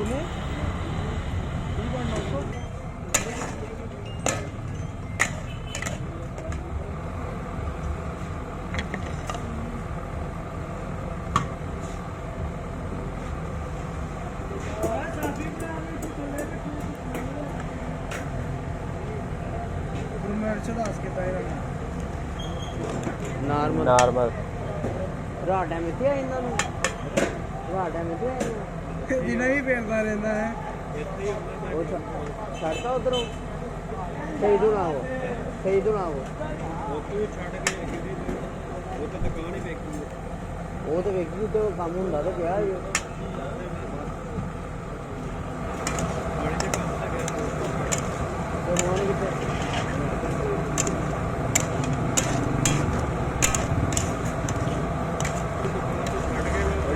ਕਿੰਨੇ 30.900 ਦੱਸ ਕੇ ਪਏ ਨਾਰਮਲ ਰਾਤ ਟਾਈਮ ਇੱਥੇ ਆ ਇਹਨਾਂ ਨੂੰ ਰਾਤ ਟਾਈਮ ਇੱਥੇ ਆ ਜਿੰਨਾ ਵੀ ਪੈਂਦਾ ਰਹਿੰਦਾ ਹੈ ਉਹ ਛੱਡਦਾ ਉਧਰੋਂ ਸਹੀ ਤੋਂ ਨਾ ਹੋ ਉਹ ਛੱਡ ਕੇ ਉਹ ਤਾਂ ਦੁਕਾਨ ਹੀ ਵੇਖੀ ਉਹ ਤਾਂ ਵੇਖੀ ਤੇ ਕੰਮ ਹੁੰਦਾ ਤਾਂ ਪਿਆ ਹੀ ਪਾਣੀ ਦੇ ਕੰਮ ਤਾਂ ਗਿਆ ਤੇ ਹੁਣ ਕਿੱਥੇ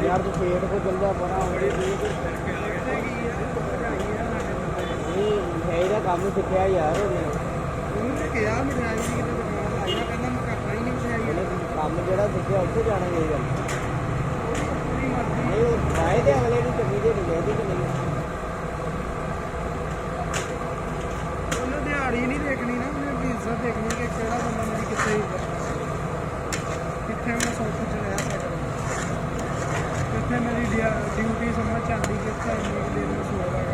यार तो पेट को चलता बड़ा मेरा काम सीखा यार काम जरा सीखा उत्थे जाना चाहिए नहीं आए तो अगले की चंगी दे नहीं कि नहीं दिहाड़ी नहीं देखनी ना उन्हें बिजनेस देखनी कि केड़ा बंदा मेरी कितने कितने मैं सब कुछ रहा कितने मेरी ड्यूटी समझ आती कितने दिन में सो रहा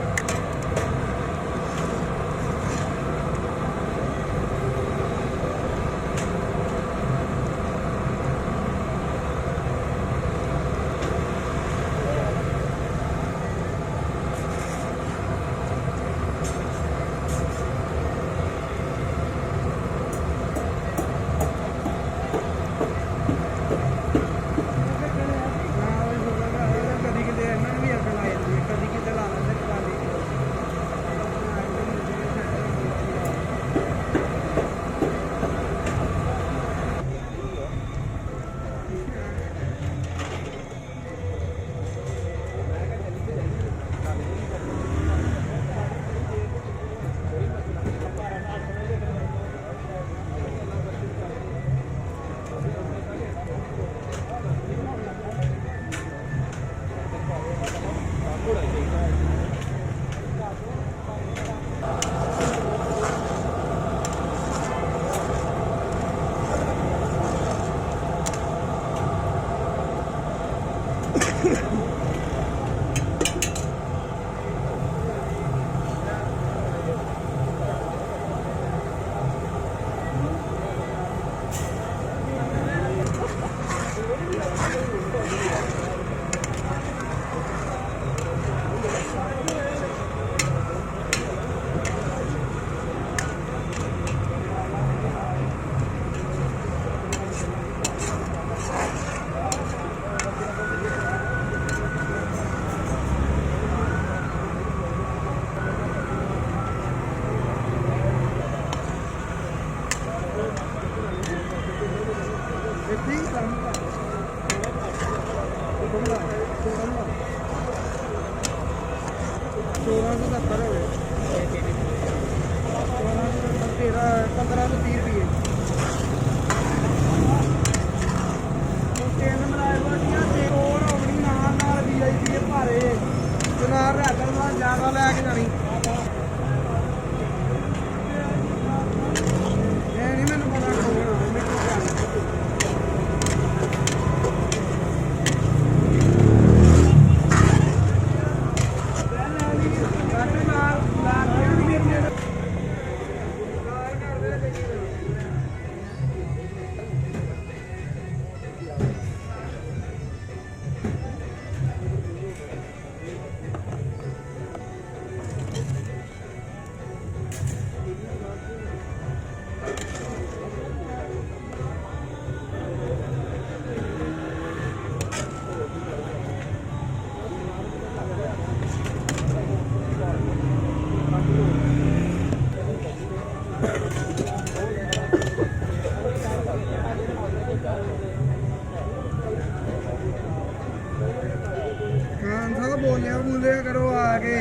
बोलिया करो आगे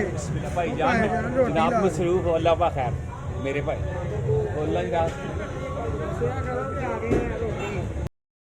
भाईजान जनाब मसरूफ अल्लाह खैर मेरे भाई बोलना जनाब करो आगे